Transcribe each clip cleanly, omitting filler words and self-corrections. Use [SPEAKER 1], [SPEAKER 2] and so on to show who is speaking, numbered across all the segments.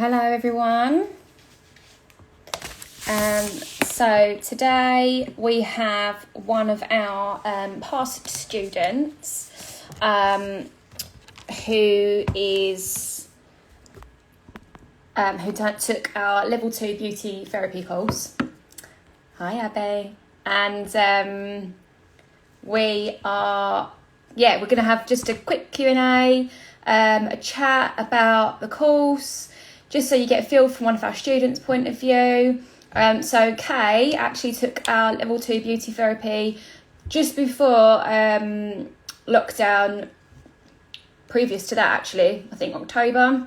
[SPEAKER 1] Hello everyone. So today we have one of our past students who took our Level 2 Beauty Therapy course. Hi Abby. And we're going to have just a quick Q&A, a chat about the course, just so you get a feel from one of our students' point of view. So Kay actually took our Level 2 Beauty Therapy just before lockdown, previous to that actually, I think October,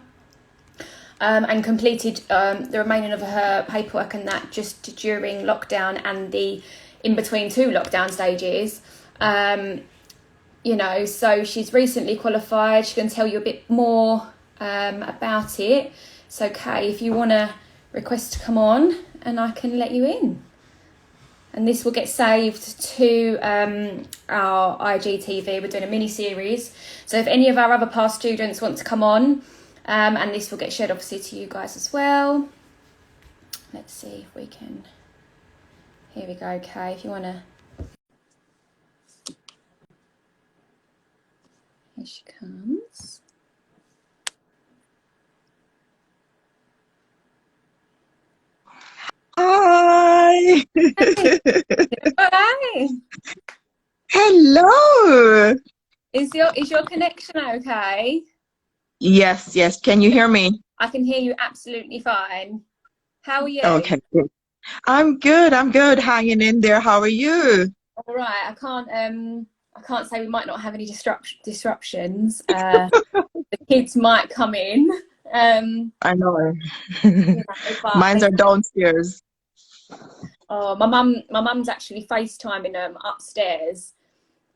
[SPEAKER 1] and completed the remaining of her paperwork and that just during lockdown and the in-between two lockdown stages. So she's recently qualified. She can tell you a bit more about it. So Kay, if you want to request to come on, and I can let you in. And this will get saved to our IGTV. We're doing a mini-series. So if any of our other past students want to come on, and this will get shared obviously to you guys as well. Let's see if we can... Here we go, Kay, if you want to... Here she comes.
[SPEAKER 2] Hi.
[SPEAKER 1] Hi.
[SPEAKER 2] Hello.
[SPEAKER 1] Is your connection okay?
[SPEAKER 2] Yes. Can you hear me?
[SPEAKER 1] I can hear you absolutely fine. How are you?
[SPEAKER 2] Okay, good. I'm good. Hanging in there. How are you?
[SPEAKER 1] All right. I can't say we might not have any disruptions. The kids might come in.
[SPEAKER 2] I know.
[SPEAKER 1] But
[SPEAKER 2] Mines are downstairs.
[SPEAKER 1] oh, my mum's actually FaceTiming them upstairs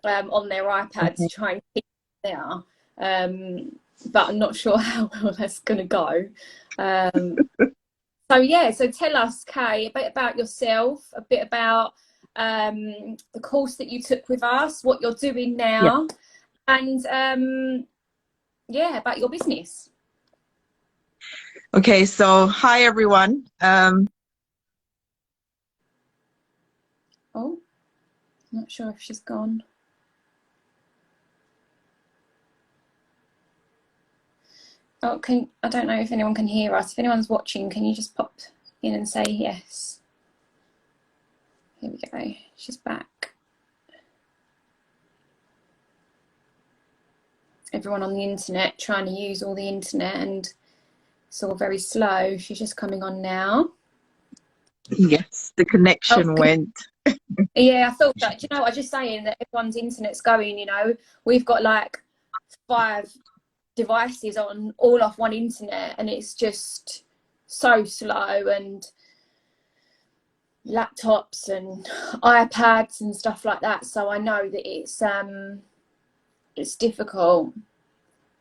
[SPEAKER 1] on their iPads to
[SPEAKER 2] Okay.
[SPEAKER 1] try and keep them there. But I'm not sure how well that's going to go. So tell us, Kay, a bit about yourself, a bit about the course that you took with us, what you're doing
[SPEAKER 2] Yeah.
[SPEAKER 1] now, and about your business.
[SPEAKER 2] Okay, so hi everyone.
[SPEAKER 1] Oh, not sure if she's gone. Oh, I don't know if anyone can hear us. If anyone's watching, can you just pop in and say yes? Here we go. She's back. Everyone on the internet trying to use all the internet, and it's all very slow. She's just coming on now.
[SPEAKER 2] Yes, the connection went.
[SPEAKER 1] Yeah, I thought that. Do you know, I was just saying that everyone's internet's going, we've got like 5 devices on all off one internet, and it's just so slow, and laptops and iPads and stuff like that. So I know that it's difficult.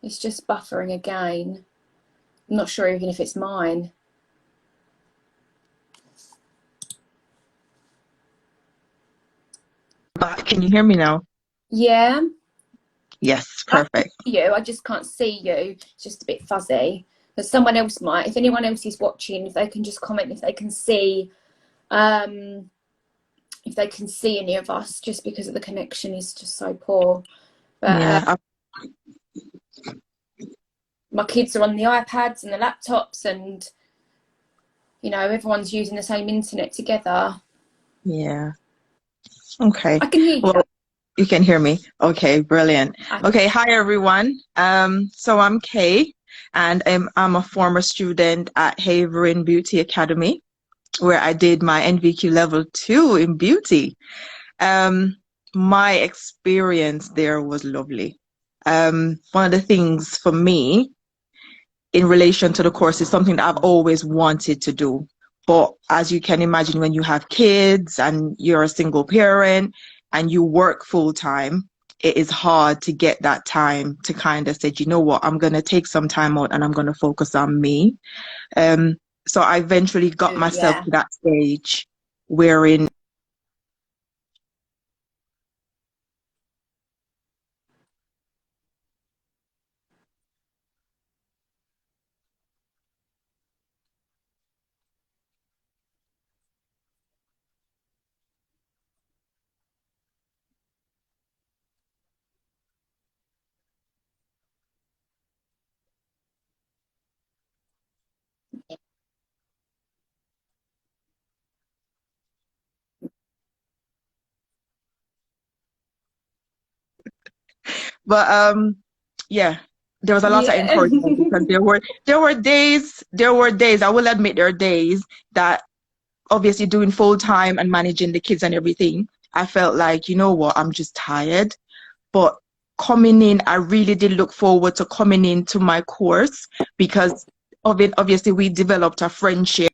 [SPEAKER 1] It's just buffering again. I'm not sure even if it's mine.
[SPEAKER 2] But can you hear me now?
[SPEAKER 1] Yeah.
[SPEAKER 2] Yes,
[SPEAKER 1] I can
[SPEAKER 2] perfect.
[SPEAKER 1] hear you, I just can't see you. It's just a bit fuzzy. But someone else might. If anyone else is watching, if they can just comment if they can see any of us, just because of the connection is just so poor. But
[SPEAKER 2] Yeah.
[SPEAKER 1] my kids are on the iPads and the laptops, and everyone's using the same internet together.
[SPEAKER 2] Yeah. Okay.
[SPEAKER 1] I can hear you.
[SPEAKER 2] Well, you can hear me. Okay, brilliant. Okay, hi everyone. So I'm Kay, and I'm a former student at KEM Beauty Academy, where I did my NVQ Level 2 in beauty. My experience there was lovely. One of the things for me in relation to the course is something that I've always wanted to do. But as you can imagine, when you have kids and you're a single parent and you work full time, it is hard to get that time to kind of say, you know what, I'm going to take some time out and I'm going to focus on me. So I eventually got myself to that stage wherein But yeah, there was a lot of
[SPEAKER 1] Yeah.
[SPEAKER 2] encouragement because there were days, I will admit there are days that obviously doing full time and managing the kids and everything, I felt like, you know what, I'm just tired. But coming in, I really did look forward to coming into my course because of it. Obviously, we developed a friendship.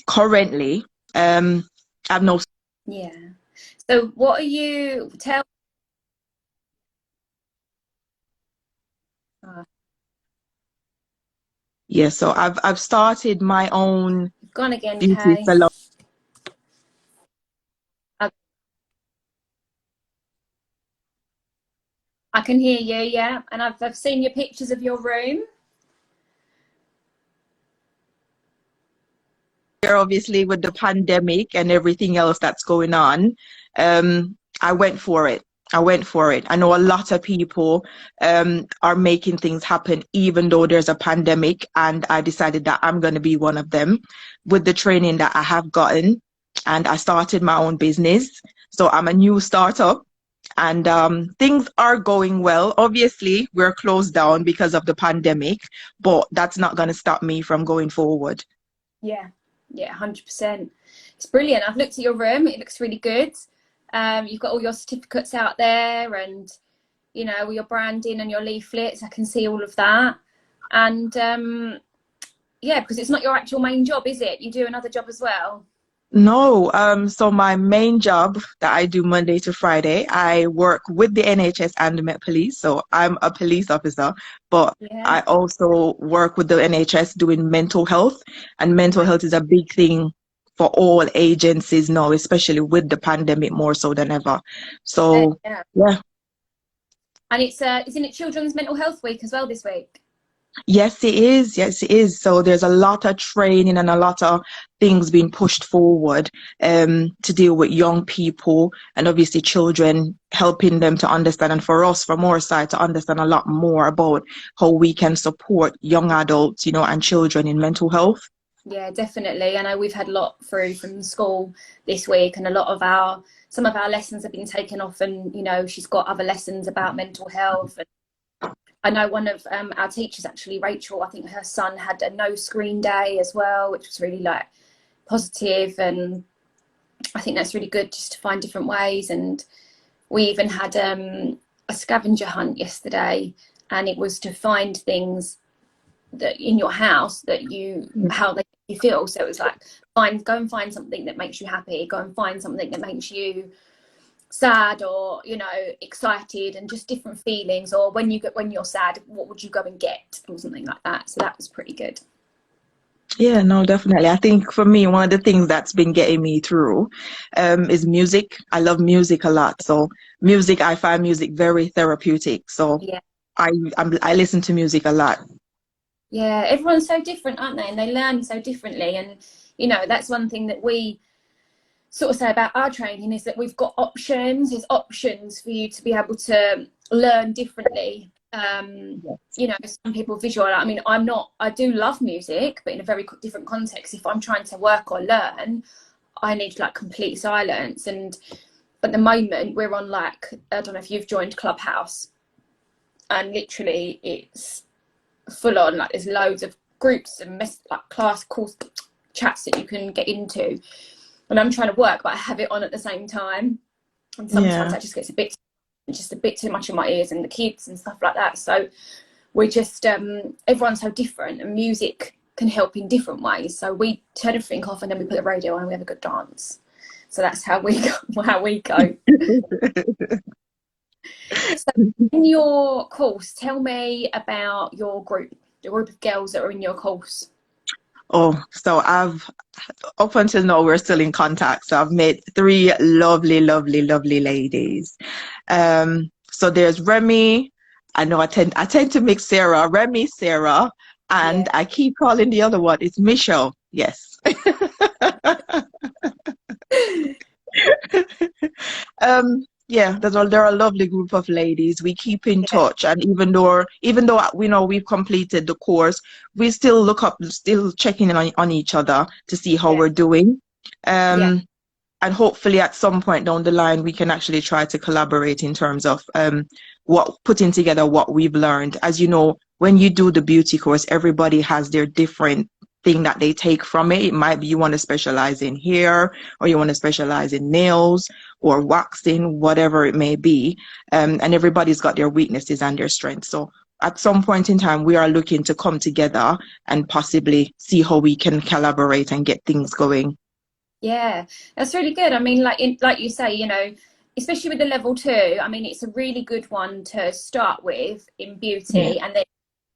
[SPEAKER 2] Currently, I've no.
[SPEAKER 1] Yeah. So what are you tell oh,
[SPEAKER 2] Yeah, so I've started my own
[SPEAKER 1] you've gone again,
[SPEAKER 2] beauty
[SPEAKER 1] Kay.
[SPEAKER 2] salon.
[SPEAKER 1] I, I can hear you, yeah. And I've seen your pictures of your room.
[SPEAKER 2] Here, obviously, with the pandemic and everything else that's going on, I went for it. I went for it. I know a lot of people are making things happen even though there's a pandemic, and I decided that I'm going to be one of them with the training that I have gotten. And I started my own business. So I'm a new startup, and things are going well. Obviously, we're closed down because of the pandemic, but that's not going to stop me from going forward.
[SPEAKER 1] Yeah. Yeah, 100%. It's brilliant. I've looked at your room. It looks really good. You've got all your certificates out there and, you know, all your branding and your leaflets. I can see all of that. And yeah, because it's not your actual main job, is it? You do another job as well.
[SPEAKER 2] No, so my main job that I do Monday to Friday, I work with the NHS and the Met Police. So I'm a police officer, but
[SPEAKER 1] Yeah.
[SPEAKER 2] I also work with the NHS doing mental health, and mental health is a big thing for all agencies now, especially with the pandemic more so than ever. So
[SPEAKER 1] Yeah.
[SPEAKER 2] yeah.
[SPEAKER 1] And it's isn't it Children's Mental Health Week as well this week?
[SPEAKER 2] Yes, it is. Yes, it is. So there's a lot of training and a lot of things being pushed forward to deal with young people and obviously children, helping them to understand, and for us, from our side, to understand a lot more about how we can support young adults, and children in mental health.
[SPEAKER 1] Yeah, definitely. I know we've had a lot through from school this week, and a lot of some of our lessons have been taken off, and you know, she's got other lessons about mental health. And I know one of our teachers, actually, Rachel, I think her son had a no screen day as well, which was really like positive, and I think that's really good just to find different ways. And we even had a scavenger hunt yesterday, and it was to find things that in your house that how they make you feel. So it was like go and find something that makes you happy, go and find something that makes you sad or excited, and just different feelings. Or when you're sad, what would you go and get, or something like that. So that was pretty good.
[SPEAKER 2] Yeah, no, definitely. I think for me, one of the things that's been getting me through is music. I love music a lot. So I find music very therapeutic. So
[SPEAKER 1] Yeah.
[SPEAKER 2] I listen to music a lot.
[SPEAKER 1] Yeah, everyone's so different, aren't they? And they learn so differently. And that's one thing that we sort of say about our training, is that we've got options. There's options for you to be able to learn differently. Some people visual. I mean, I do love music, but in a very different context. If I'm trying to work or learn, I need like complete silence. And at the moment, we're on like, I don't know if you've joined Clubhouse, and literally it's full on. Like there's loads of groups and like class course chats that you can get into. And I'm trying to work, but I have it on at the same time. And sometimes
[SPEAKER 2] Yeah.
[SPEAKER 1] that just gets a bit too much in my ears, and the kids and stuff like that. So we're just everyone's so different, and music can help in different ways. So we turn everything off, and then we put the radio on, and we have a good dance. So that's how we go. So in your course, tell me about your group, the group of girls that are in your course.
[SPEAKER 2] Oh, so up until now, we're still in contact. So I've met three lovely, lovely, lovely ladies. So there's Remy. I know I tend to mix Sarah, Remy, Sarah,
[SPEAKER 1] Yeah.
[SPEAKER 2] and I keep calling the other one. It's Michelle. Yes. um, Yeah, they're a lovely group of ladies. We keep in
[SPEAKER 1] Yeah,
[SPEAKER 2] touch, and even though we know we've completed the course, we still still checking in on each other to see how
[SPEAKER 1] yeah,
[SPEAKER 2] we're doing.
[SPEAKER 1] yeah,
[SPEAKER 2] Um, and hopefully at some point down the line we can actually try to collaborate in terms of what putting together what we've learned. As you know, when you do the beauty course, everybody has their different thing that they take from it. It might be you want to specialize in hair, or you want to specialize in nails or waxing, whatever it may be. And everybody's got their weaknesses and their strengths. So at some point in time, we are looking to come together and possibly see how we can collaborate and get things going.
[SPEAKER 1] yeah. That's really good. I mean, like you say, you know, especially with the level two, I mean, it's a really good one to start with in
[SPEAKER 2] Yeah.
[SPEAKER 1] beauty, and then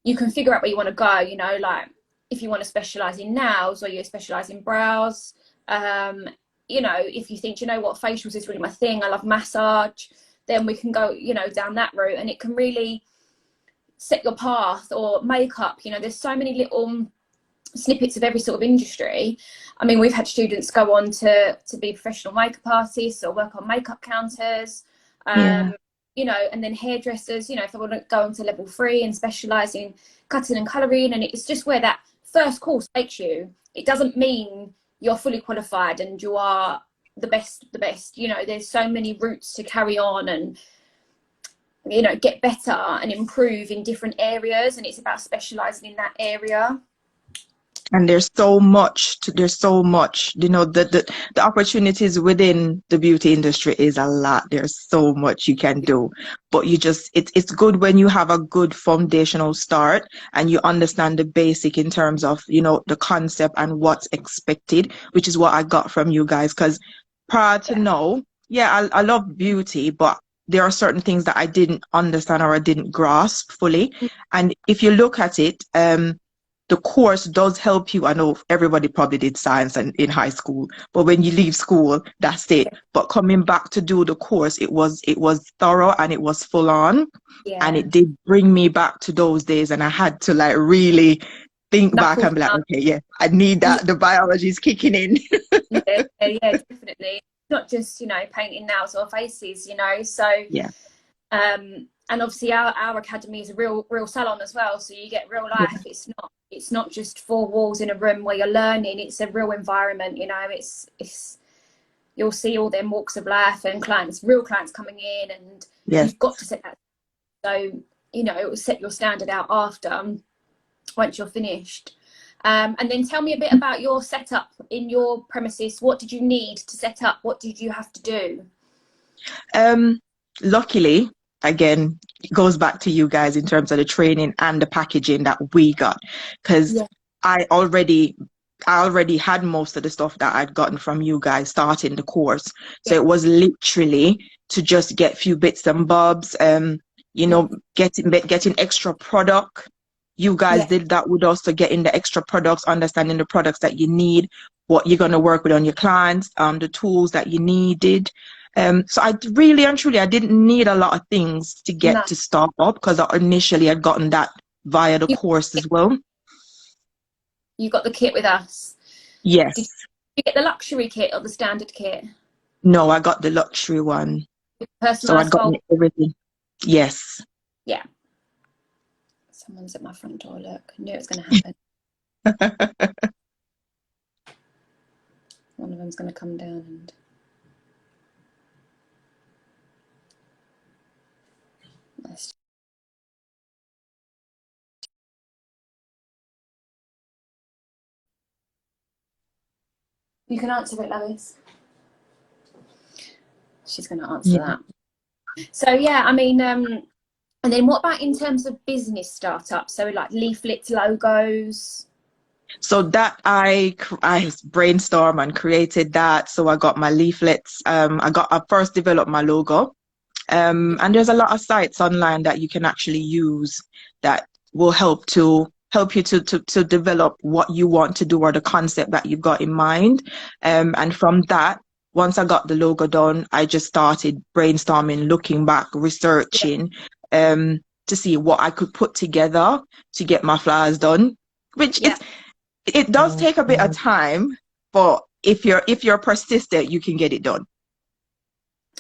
[SPEAKER 1] you can figure out where you want to go. You know, like if you want to specialize in nails or you specialize in brows. Um, you know, if you think, you know what, facials is really my thing, I love massage, then we can go, you know, down that route, and it can really set your path. Or makeup, you know, there's so many little snippets of every sort of industry. I mean, we've had students go on to be professional makeup artists or work on makeup counters,
[SPEAKER 2] Yeah.
[SPEAKER 1] you know, and then hairdressers, you know, if they want to go on to level three and specialise in cutting and colouring. And it's just where that first course takes you. It doesn't mean you're fully qualified and you are the best. You know, there's so many routes to carry on and, you know, get better and improve in different areas. And it's about specialising in that area.
[SPEAKER 2] And there's so much, the opportunities within the beauty industry is a lot. There's so much you can do, but it's good when you have a good foundational start and you understand the basic in terms of, the concept and what's expected, which is what I got from you guys. Because prior to
[SPEAKER 1] Yeah.
[SPEAKER 2] now, yeah, I love beauty, but there are certain things that I didn't understand or I didn't grasp fully. And if you look at it, the course does help you. I know everybody probably did science in high school, but when you leave school, that's it. But coming back to do the course, it was thorough and it was full on, and
[SPEAKER 1] Yeah.
[SPEAKER 2] it did bring me back to those days. And I had to like really think back
[SPEAKER 1] Knuckles
[SPEAKER 2] and be like,
[SPEAKER 1] down.
[SPEAKER 2] okay, yeah, I need
[SPEAKER 1] Yeah,
[SPEAKER 2] that. The biology is kicking in.
[SPEAKER 1] yeah, definitely. Not just, you know, painting nails or faces, you know. So,
[SPEAKER 2] Yeah,
[SPEAKER 1] and obviously our academy is a real salon as well. So you get real
[SPEAKER 2] yeah,
[SPEAKER 1] life. It's not just four walls in a room where you're learning. It's a real environment, you know. It's you'll see all them walks of life and real clients coming in, and
[SPEAKER 2] yes.
[SPEAKER 1] you've got to set that. So, you know, it will set your standard out after once you're finished. And then tell me a bit about your setup in your premises. What did you need to set up? What did you have to do?
[SPEAKER 2] Um, Luckily, again, it goes back to you guys in terms of the training and the packaging that we got, because
[SPEAKER 1] Yeah,
[SPEAKER 2] I already I already had most of the stuff that I'd gotten from you guys starting the course. So
[SPEAKER 1] yeah,
[SPEAKER 2] it was literally to just get few bits and bobs,
[SPEAKER 1] yeah,
[SPEAKER 2] getting extra product. You guys
[SPEAKER 1] yeah.
[SPEAKER 2] did that with us, so getting the extra products, understanding the products that you need, what you're going to work with on your clients, the tools that you needed. So I really and truly, I didn't need a lot of things to
[SPEAKER 1] No,
[SPEAKER 2] get to start up because I initially had gotten that via the
[SPEAKER 1] you
[SPEAKER 2] course as well.
[SPEAKER 1] you got the kit with us. Did
[SPEAKER 2] Yes.
[SPEAKER 1] you get the luxury kit or the standard kit?
[SPEAKER 2] No, I got the luxury one. So I'd
[SPEAKER 1] Personalised
[SPEAKER 2] gotten
[SPEAKER 1] fold.
[SPEAKER 2] everything. Yes.
[SPEAKER 1] Yeah. Someone's at my front door. Look, I knew it was going to happen. One of them's going to come down and. You can answer it, Lois. She's going to answer
[SPEAKER 2] Yeah.
[SPEAKER 1] that. So yeah, I mean, and then what about in terms of business startups? So like leaflets, logos.
[SPEAKER 2] So that I brainstormed and created that. So I got my leaflets. I first developed my logo. And there's a lot of sites online that you can actually use that will help you to develop what you want to do or the concept that you've got in mind. And from that, once I got the logo done, I just started brainstorming, looking back,
[SPEAKER 1] Yeah,
[SPEAKER 2] researching, to see what I could put together to get my flowers done. Which
[SPEAKER 1] yeah,
[SPEAKER 2] it does take a bit of time, but if you're persistent, you can get it done.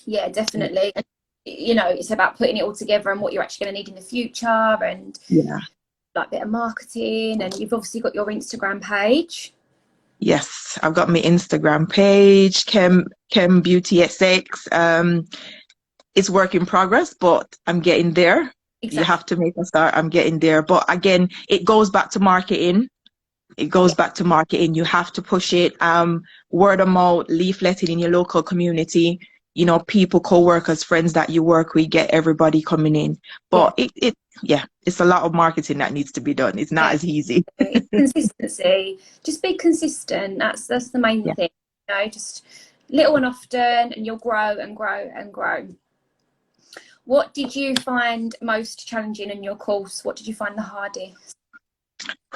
[SPEAKER 1] Yeah, definitely. And, you know, it's about putting it all together and what you're actually going to need in the future, and
[SPEAKER 2] Yeah.
[SPEAKER 1] like a bit of marketing. And you've obviously got your Instagram page.
[SPEAKER 2] Yes, I've got my Instagram page, KEM Beauty SX. It's work in progress, but I'm getting there. You
[SPEAKER 1] Exactly.
[SPEAKER 2] have to make a start. I'm getting there. But again, it goes back to marketing. It goes
[SPEAKER 1] Yeah,
[SPEAKER 2] back to marketing. You have to push it. Word of mouth, leafleting in your local community. You know, people, co-workers, friends that you work with, get everybody coming in.
[SPEAKER 1] yeah,
[SPEAKER 2] But yeah, it's a lot of marketing that needs to be done. It's not
[SPEAKER 1] yeah.
[SPEAKER 2] as easy.
[SPEAKER 1] It's consistency. Just be consistent. That's the main
[SPEAKER 2] Yeah.
[SPEAKER 1] thing. You know, just little and often, and you'll grow and grow and grow. What did you find most challenging in your course? What did you find the hardest?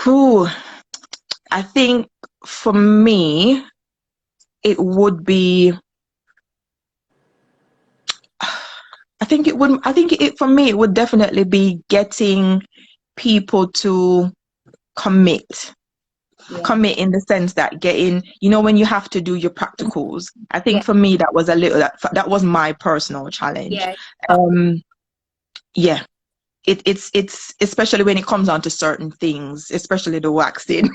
[SPEAKER 2] Whew. I think for me, it would be, for me, it would definitely be getting people to commit.
[SPEAKER 1] Yeah,
[SPEAKER 2] Commit in the sense that getting, when you have to do your practicals. I think
[SPEAKER 1] yeah,
[SPEAKER 2] for me, that was that was my personal challenge.
[SPEAKER 1] yeah.
[SPEAKER 2] Um, yeah, it's especially when it comes on to certain things, especially the waxing.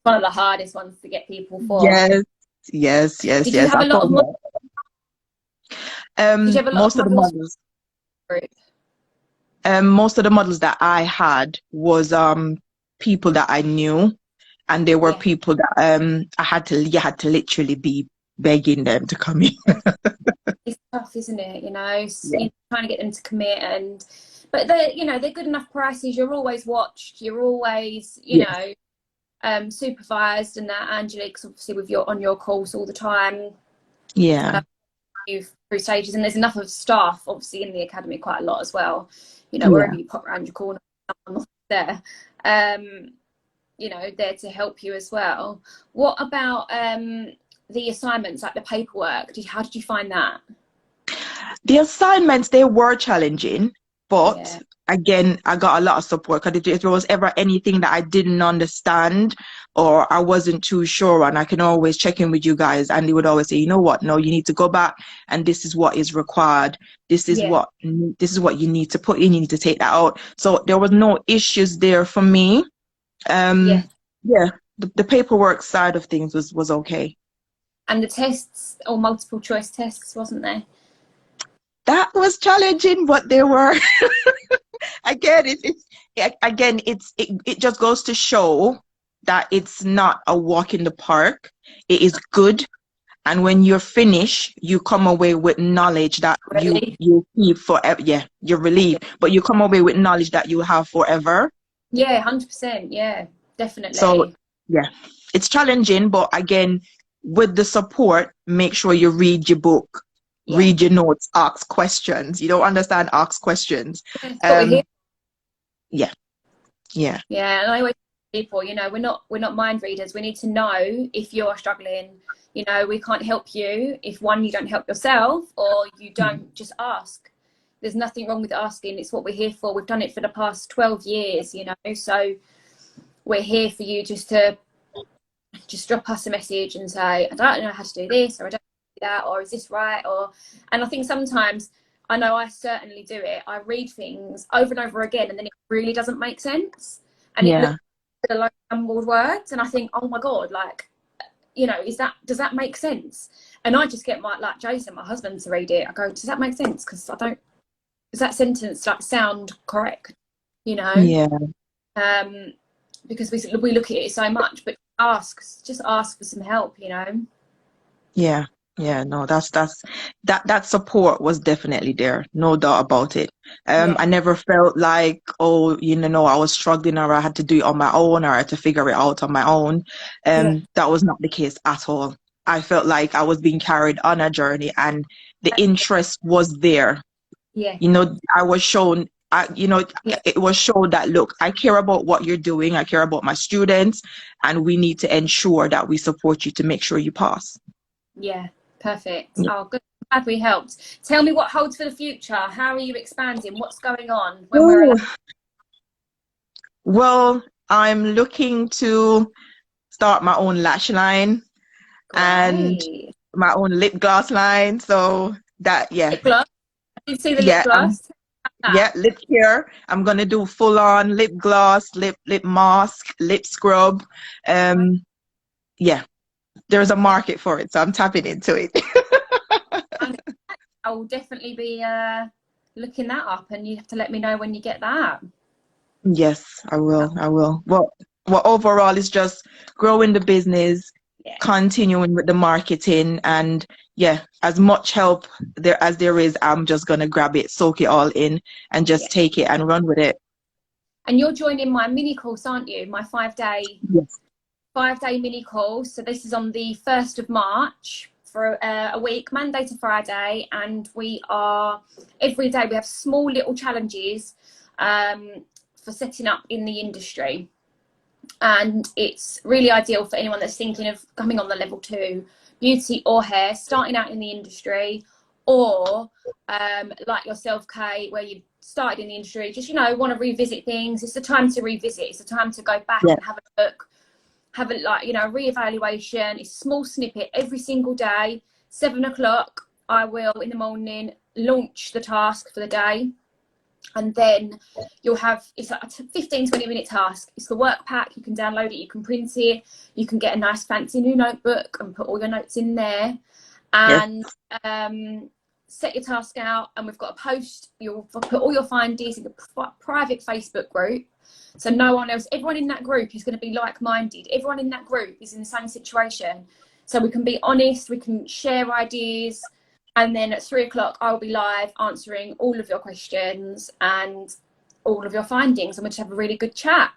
[SPEAKER 1] One of the hardest ones to get people for.
[SPEAKER 2] Yes, yes, yes,
[SPEAKER 1] Did you
[SPEAKER 2] yes.
[SPEAKER 1] have
[SPEAKER 2] I
[SPEAKER 1] a lot of
[SPEAKER 2] found
[SPEAKER 1] model
[SPEAKER 2] that.
[SPEAKER 1] Did you have a lot of
[SPEAKER 2] Most of the
[SPEAKER 1] models
[SPEAKER 2] models.
[SPEAKER 1] group?
[SPEAKER 2] Most of the models that I had was people that I knew, and they were
[SPEAKER 1] Yeah.
[SPEAKER 2] people that you had to literally be begging them to come in.
[SPEAKER 1] It's tough, isn't it? You know,
[SPEAKER 2] Yeah.
[SPEAKER 1] you're trying to get them to commit, and but they're good enough prices. You're always watched. You're always
[SPEAKER 2] Yes.
[SPEAKER 1] supervised, and that Angelique's obviously with your on your course all the time.
[SPEAKER 2] Yeah.
[SPEAKER 1] You through stages, and there's enough of staff obviously in the academy quite a lot as well. You know,
[SPEAKER 2] Yeah.
[SPEAKER 1] wherever you pop around your corner, someone's there. Um, there to help you as well. What about the assignments, like the paperwork? How did you find that?
[SPEAKER 2] The assignments, they were challenging, but
[SPEAKER 1] Yeah,
[SPEAKER 2] again, I got a lot of support because if there was ever anything that I didn't understand or I wasn't too sure on, I can always check in with you guys, and they would always say, you know what, no, you need to go back and this is what is required.
[SPEAKER 1] yeah,
[SPEAKER 2] This is what you need to put in. You need to take that out. So there was no issues there for me.
[SPEAKER 1] yeah.
[SPEAKER 2] Um, yeah, the paperwork side of things was okay.
[SPEAKER 1] And the tests, or multiple choice tests, wasn't there?
[SPEAKER 2] That was challenging, but they were again. It just goes to show that it's not a walk in the park. It is good, and when you're finished, you come away with knowledge that
[SPEAKER 1] Really?
[SPEAKER 2] you keep forever. Yeah, you're
[SPEAKER 1] Yeah,
[SPEAKER 2] relieved, but you come away with knowledge that you have forever.
[SPEAKER 1] yeah, 100%. Yeah,
[SPEAKER 2] So
[SPEAKER 1] definitely.
[SPEAKER 2] yeah, it's challenging, but again, with the support, make sure you read your book,
[SPEAKER 1] Yeah,
[SPEAKER 2] read your notes, ask questions. You don't understand, ask questions.
[SPEAKER 1] that's what we're here.
[SPEAKER 2] Um, yeah, yeah,
[SPEAKER 1] Yeah, and I always tell people, we're not mind readers. We need to know if you're struggling. You know, we can't help you if one, you don't help yourself, or you don't just ask. There's nothing wrong with asking. It's what we're here for. We've done it for the past 12 years, so we're here for you to just drop us a message and say, I don't know how to do this, or I don't do that, or is this right? And I think sometimes, I know I certainly do it. I read things over and over again, and then it really doesn't make sense. And it looks
[SPEAKER 2] yeah,
[SPEAKER 1] like jumbled words. And I think, oh my God, like, does that make sense? And I just get like Jason, my husband, to read it. I go, does that make sense? Because does that sentence like sound correct? You know?
[SPEAKER 2] yeah,
[SPEAKER 1] Um, because we look at it so much, but just ask for some help.
[SPEAKER 2] yeah, yeah. No, that support was definitely there, no doubt about it.
[SPEAKER 1] Yeah,
[SPEAKER 2] I never felt like, oh, I was struggling or I had to do it on my own or I had to figure it out on my own.
[SPEAKER 1] yeah,
[SPEAKER 2] That was not the case at all. I felt like I was being carried on a journey and the interest was there.
[SPEAKER 1] yeah,
[SPEAKER 2] I was shown,
[SPEAKER 1] yeah,
[SPEAKER 2] it was shown that, look, I care about what you're doing. I care about my students, and we need to ensure that we support you to make sure you pass.
[SPEAKER 1] yeah. Perfect.
[SPEAKER 2] Yeah.
[SPEAKER 1] Oh, good. Glad we helped. Tell me what holds for the future. How are you expanding? What's going on when we're allowed?
[SPEAKER 2] Ooh, well, I'm looking to start my own lash line, and
[SPEAKER 1] Great.
[SPEAKER 2] my own lip gloss line. So that, yeah,
[SPEAKER 1] Lip gloss. Did you see the lip
[SPEAKER 2] yeah,
[SPEAKER 1] gloss?
[SPEAKER 2] yeah, lip care. I'm gonna do full on lip gloss, lip mask, lip scrub. Um, yeah, there's a market for it, so I'm tapping into it.
[SPEAKER 1] I will definitely be looking that up, and you have to let me know when you get that.
[SPEAKER 2] Yes, I will. I will. Well, overall, it's just growing the business,
[SPEAKER 1] Yeah,
[SPEAKER 2] continuing with the marketing, and yeah, as much help there as there is, I'm just gonna grab it, soak it all in, and
[SPEAKER 1] yeah.
[SPEAKER 2] just take it and run with it.
[SPEAKER 1] And you're joining my mini course, aren't you? My 5-day
[SPEAKER 2] Yes.
[SPEAKER 1] 5-day mini course. So this is on the 1st of March for a week, Monday to Friday, and we are every day we have small little challenges for setting up in the industry. And it's really ideal for anyone that's thinking of coming on the level 2 beauty or hair, starting out in the industry, or like yourself, Kate, where you started in the industry, just want to revisit things. It's the time to revisit. It's the time to go back
[SPEAKER 2] Yeah.
[SPEAKER 1] and have a look, have a reevaluation. It's a small snippet every single day. 7 o'clock, I will in the morning launch the task for the day. And then you'll have, it's like a 15-20 minute task. It's the work pack. You can download it, you can print it, you can get a nice fancy new notebook and put all your notes in there,
[SPEAKER 2] Yes.
[SPEAKER 1] and set your task out. And we've got a post, you'll put all your findings in a private Facebook group, so no one else, everyone in that group is going to be like-minded. Everyone in that group is in the same situation, so we can be honest, we can share ideas. And then at 3 o'clock, I'll be live answering all of your questions and all of your findings, and we'll just have a really good chat.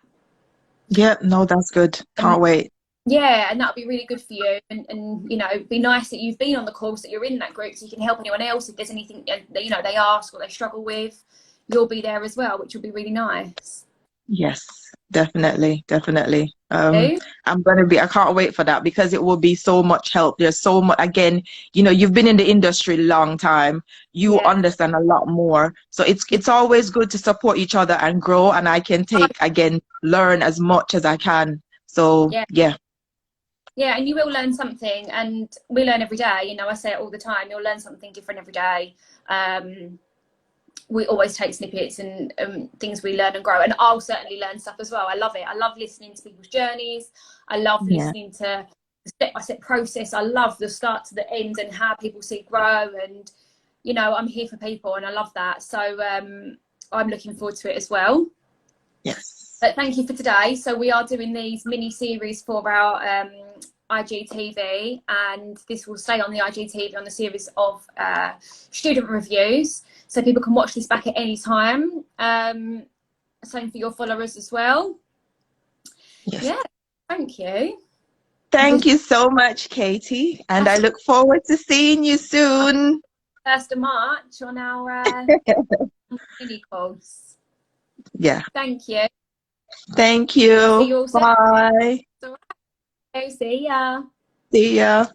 [SPEAKER 2] Yeah, no, that's good. Can't wait.
[SPEAKER 1] Yeah, and that'll be really good for you. And it'd be nice that you've been on the course, that you're in that group, so you can help anyone else if there's anything that, they ask or they struggle with. You'll be there as well, which will be really nice.
[SPEAKER 2] Yes, definitely, definitely.
[SPEAKER 1] Okay?
[SPEAKER 2] I can't wait for that because it will be so much help. There's so much, again, you've been in the industry a long time. You
[SPEAKER 1] Yeah.
[SPEAKER 2] understand a lot more. So it's always good to support each other and grow. And I can learn as much as I can. So
[SPEAKER 1] Yeah.
[SPEAKER 2] yeah.
[SPEAKER 1] Yeah, and you will learn something, and we learn every day. I say it all the time. You'll learn something different every day. We always take snippets and things we learn and grow, and I'll certainly learn stuff as well. I love it. I love listening to people's journeys. I love
[SPEAKER 2] Yeah.
[SPEAKER 1] listening to the step-by-step process. I love the start to the end and how people see it grow, and I'm here for people, and I love that. So I'm looking forward to it as well.
[SPEAKER 2] Yes.
[SPEAKER 1] But thank you for today. So we are doing these mini series for our IGTV, and this will stay on the IGTV on the series of student reviews, so people can watch this back at any time. Same for your followers as well.
[SPEAKER 2] Yes.
[SPEAKER 1] Yeah, thank you.
[SPEAKER 2] Thank you so much, Katie. And I look forward to seeing you soon.
[SPEAKER 1] 1st of March on our mini course.
[SPEAKER 2] Yeah.
[SPEAKER 1] Thank you.
[SPEAKER 2] Thank
[SPEAKER 1] I'll see
[SPEAKER 2] you.
[SPEAKER 1] you all soon.
[SPEAKER 2] Bye.
[SPEAKER 1] See ya.
[SPEAKER 2] See ya.